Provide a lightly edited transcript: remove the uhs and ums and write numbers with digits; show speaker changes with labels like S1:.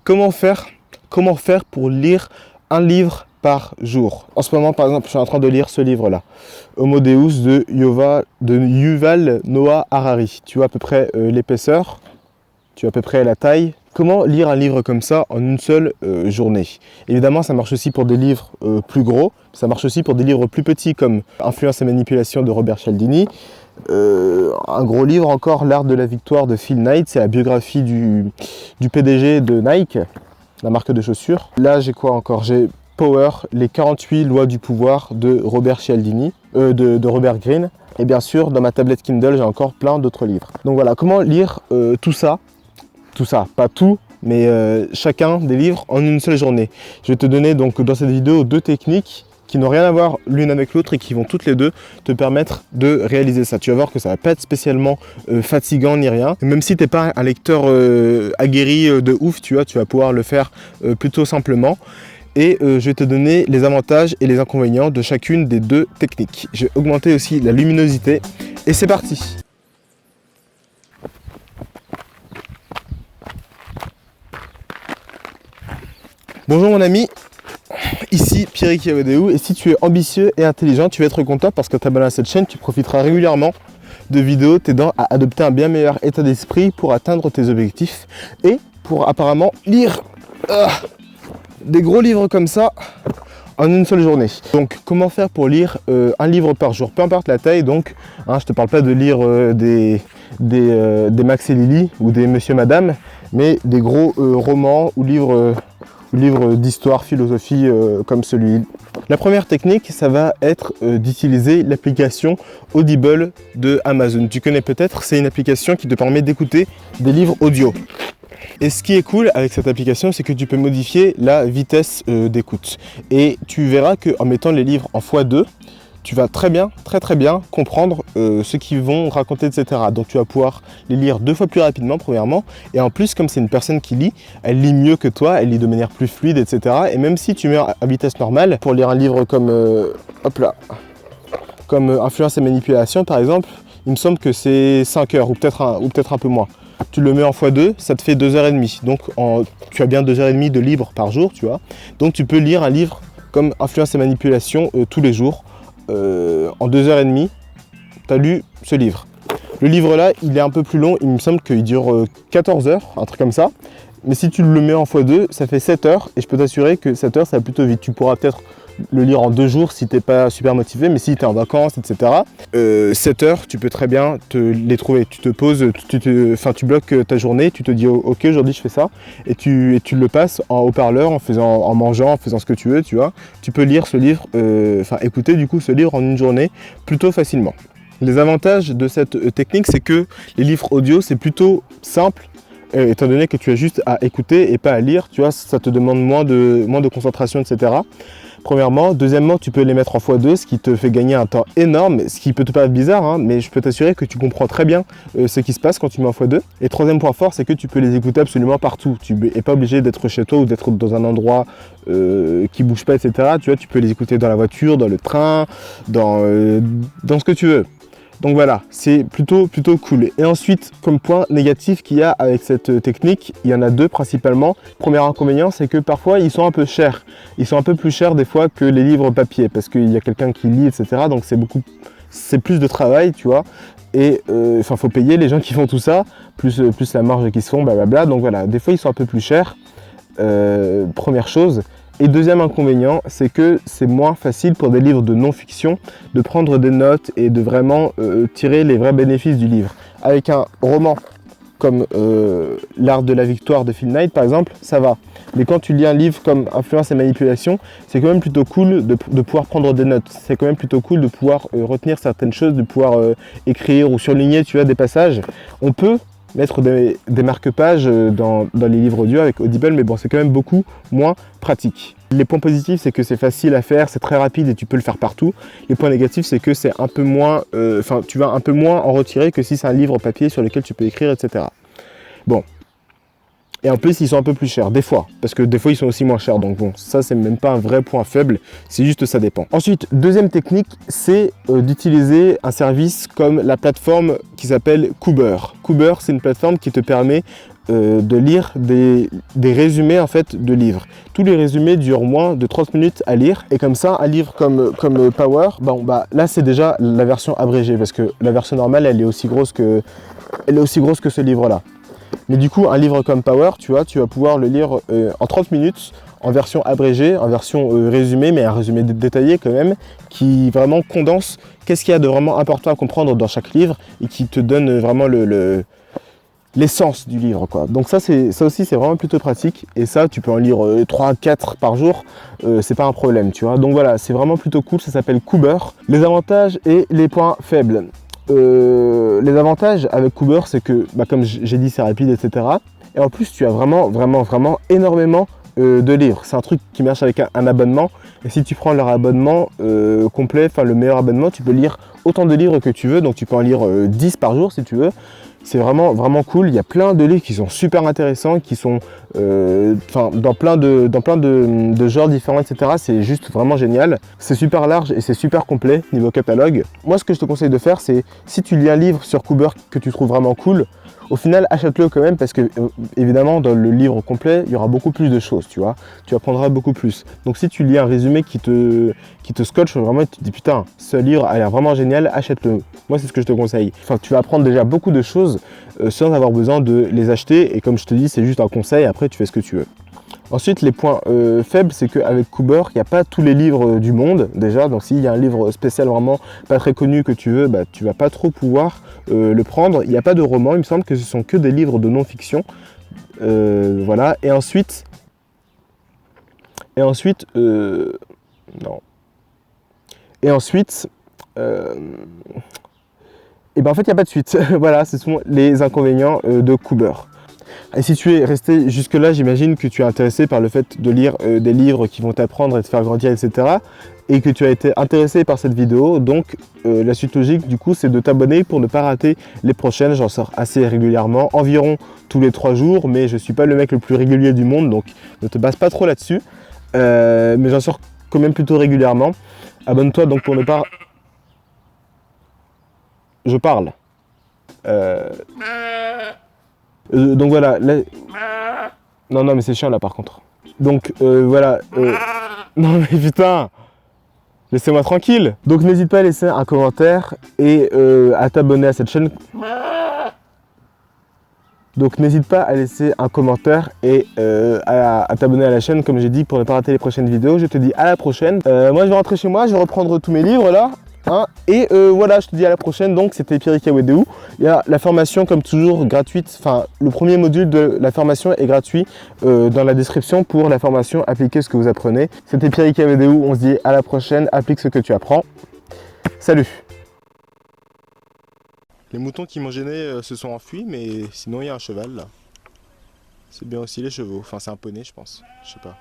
S1: Comment faire pour lire un livre par jour? En ce moment, par exemple, je suis en train de lire ce livre-là, Homo Deus de Yuval Noah Harari. Tu vois à peu près l'épaisseur, tu as à peu près la taille. Comment lire un livre comme ça en une seule journée? Évidemment, ça marche aussi pour des livres plus gros, ça marche aussi pour des livres plus petits comme Influence et manipulation de Robert Cialdini. Un gros livre encore, L'art de la victoire de Phil Knight, c'est la biographie du PDG de Nike, la marque de chaussures. Là, j'ai quoi encore? J'ai Power, les 48 lois du pouvoir de Robert Cialdini, de Robert Greene. Et bien sûr, dans ma tablette Kindle, j'ai encore plein d'autres livres. Donc voilà, comment lire tout ça, pas tout, mais chacun des livres en une seule journée. Je vais te donner donc dans cette vidéo 2 techniques qui n'ont rien à voir l'une avec l'autre et qui vont toutes les deux te permettre de réaliser ça. Tu vas voir que ça va pas être spécialement fatigant ni rien. Même si tu n'es pas un lecteur aguerri de ouf, tu vas pouvoir le faire plutôt simplement. Et je vais te donner les avantages et les inconvénients de chacune des 2 techniques. Je vais augmenter aussi la luminosité et c'est parti. Bonjour mon ami, ici Pierrick Yawadéou, et si tu es ambitieux et intelligent, tu vas être content parce que tu t'abonnes à cette chaîne, tu profiteras régulièrement de vidéos t'aidant à adopter un bien meilleur état d'esprit pour atteindre tes objectifs et pour apparemment lire des gros livres comme ça en une seule journée. Donc comment faire pour lire un livre par jour, peu importe la taille, donc je te parle pas de lire des Max et Lily ou des Monsieur Madame, mais des gros romans ou livres d'histoire, philosophie comme celui-là. La première technique, ça va être d'utiliser l'application Audible de Amazon. Tu connais peut-être, c'est une application qui te permet d'écouter des livres audio. Et ce qui est cool avec cette application, c'est que tu peux modifier la vitesse d'écoute. Et tu verras qu'en mettant les livres en x2, tu vas très bien comprendre ce qu'ils vont raconter, etc. Donc tu vas pouvoir les lire 2 fois plus rapidement, premièrement. Et en plus, comme c'est une personne qui lit, elle lit mieux que toi, elle lit de manière plus fluide, etc. Et même si tu mets à vitesse normale, pour lire un livre comme, comme Influence et manipulation, par exemple, il me semble que c'est 5 heures ou peut-être un peu moins. Tu le mets en x2, ça te fait 2h30. Donc tu as bien 2h30 de livre par jour, tu vois. Donc tu peux lire un livre comme Influence et manipulation tous les jours. En 2h30, tu as lu ce livre. Le livre là, il est un peu plus long, il me semble qu'il dure 14 heures, un truc comme ça. Mais si tu le mets en x2, ça fait 7 heures et je peux t'assurer que 7 heures, ça va plutôt vite. Tu pourras peut-être le lire en 2 jours si tu n'es pas super motivé, mais si tu es en vacances, etc. 7 heures, tu peux très bien te les trouver. Tu te poses, tu bloques ta journée, tu te dis ok, aujourd'hui je fais ça, et tu le passes en haut-parleur, en mangeant, en faisant ce que tu veux, tu vois. Tu peux lire ce livre, écouter du coup ce livre en une journée plutôt facilement. Les avantages de cette technique, c'est que les livres audio, c'est plutôt simple, étant donné que tu as juste à écouter et pas à lire, tu vois, ça te demande moins de concentration, etc. Premièrement. Deuxièmement, tu peux les mettre en x2, ce qui te fait gagner un temps énorme, ce qui peut te paraître bizarre, mais je peux t'assurer que tu comprends très bien ce qui se passe quand tu mets en x2. Et troisième point fort, c'est que tu peux les écouter absolument partout. Tu n'es pas obligé d'être chez toi ou d'être dans un endroit qui ne bouge pas, etc. Tu vois, tu peux les écouter dans la voiture, dans le train, dans ce que tu veux. Donc voilà, c'est plutôt cool. Et ensuite, comme point négatif qu'il y a avec cette technique, il y en a 2 principalement. Premier inconvénient, c'est que parfois ils sont un peu chers. Ils sont un peu plus chers des fois que les livres papier parce qu'il y a quelqu'un qui lit, etc. Donc c'est plus de travail, tu vois. Et faut payer les gens qui font tout ça, plus la marge qui se font, blablabla. Donc voilà, des fois ils sont un peu plus chers. Première chose. Et deuxième inconvénient, c'est que c'est moins facile pour des livres de non-fiction de prendre des notes et de vraiment tirer les vrais bénéfices du livre. Avec un roman comme L'art de la victoire de Phil Knight par exemple, ça va. Mais quand tu lis un livre comme Influence et manipulation, c'est quand même plutôt cool de pouvoir prendre des notes. C'est quand même plutôt cool de pouvoir retenir certaines choses, de pouvoir écrire ou surligner, tu vois, des passages. On peut mettre des marque-pages dans les livres audio avec Audible, mais bon, c'est quand même beaucoup moins pratique. Les points positifs, c'est que c'est facile à faire, c'est très rapide et tu peux le faire partout. Les points négatifs, c'est que c'est un peu moins, tu vas un peu moins en retirer que si c'est un livre papier sur lequel tu peux écrire, etc. Bon. Et en plus, ils sont un peu plus chers, des fois. Parce que des fois, ils sont aussi moins chers. Donc bon, ça, c'est même pas un vrai point faible. C'est juste ça dépend. Ensuite, deuxième technique, c'est d'utiliser un service comme la plateforme qui s'appelle Coober. Coober, c'est une plateforme qui te permet de lire des résumés en fait de livres. Tous les résumés durent moins de 30 minutes à lire. Et comme ça, un livre comme Power, bon, bah, là, c'est déjà la version abrégée. Parce que la version normale, elle est aussi grosse que ce livre-là. Mais du coup, un livre comme Power, tu vas pouvoir le lire en 30 minutes, en version abrégée, en version résumée, mais un résumé détaillé quand même, qui vraiment condense qu'est-ce qu'il y a de vraiment important à comprendre dans chaque livre et qui te donne vraiment l'essence du livre, quoi. Donc ça aussi, c'est vraiment plutôt pratique. Et ça, tu peux en lire 3-4 par jour, c'est pas un problème, tu vois. Donc voilà, c'est vraiment plutôt cool, ça s'appelle Coober. Les avantages et les points faibles. Les avantages avec Coober, c'est que, bah, comme j'ai dit, c'est rapide, etc. Et en plus, tu as vraiment énormément de livres. C'est un truc qui marche avec un abonnement. Et si tu prends leur abonnement complet, enfin le meilleur abonnement, tu peux lire autant de livres que tu veux. Donc tu peux en lire 10 par jour si tu veux. C'est vraiment cool. Il y a plein de livres qui sont super intéressants, qui sont dans plein de genres différents, etc. C'est juste vraiment génial. C'est super large et c'est super complet niveau catalogue. Moi, ce que je te conseille de faire, c'est si tu lis un livre sur Coober que tu trouves vraiment cool, au final, achète-le quand même parce que, évidemment, dans le livre complet, il y aura beaucoup plus de choses, tu vois. Tu apprendras beaucoup plus. Donc, si tu lis un résumé qui te scotche vraiment et tu te dis putain, ce livre a l'air vraiment génial, achète-le. Moi, c'est ce que je te conseille. Enfin, tu vas apprendre déjà beaucoup de choses sans avoir besoin de les acheter. Et comme je te dis, c'est juste un conseil. Après, tu fais ce que tu veux. Ensuite, les points faibles, c'est qu'avec Coober, il n'y a pas tous les livres du monde déjà. Donc s'il y a un livre spécial vraiment pas très connu que tu veux, bah, tu vas pas trop pouvoir le prendre. Il n'y a pas de roman, il me semble que ce sont que des livres de non-fiction. Voilà. Et ensuite, non. Et ensuite, et ben en fait, il n'y a pas de suite. Voilà, ce sont les inconvénients de Coober. Et si tu es resté jusque-là, j'imagine que tu es intéressé par le fait de lire des livres qui vont t'apprendre et te faire grandir, etc. Et que tu as été intéressé par cette vidéo. Donc la suite logique, du coup, c'est de t'abonner pour ne pas rater les prochaines. J'en sors assez régulièrement, environ tous les 3 jours. Mais je ne suis pas le mec le plus régulier du monde, donc ne te base pas trop là-dessus. Mais j'en sors quand même plutôt régulièrement. Abonne-toi donc pour ne pas... Je parle. Donc voilà. Là... Non, mais c'est chiant là par contre. Donc voilà. Non mais putain, laissez-moi tranquille. Donc n'hésite pas à laisser un commentaire et à t'abonner à cette chaîne. Donc n'hésite pas à laisser un commentaire et à t'abonner à la chaîne comme j'ai dit pour ne pas rater les prochaines vidéos. Je te dis à la prochaine. Moi je vais rentrer chez moi, je vais reprendre tous mes livres là. Hein, et voilà, je te dis à la prochaine. Donc c'était Pierre Wedeu. Il y a la formation comme toujours gratuite. Enfin, le premier module de la formation est gratuit dans la description pour la formation appliquer ce que vous apprenez. C'était Pierre Wedeu. On se dit à la prochaine. Applique ce que tu apprends. Salut. Les moutons qui m'ont gêné se sont enfuis, mais sinon il y a un cheval là. C'est bien aussi les chevaux. Enfin, c'est un poney, je pense. Je sais pas.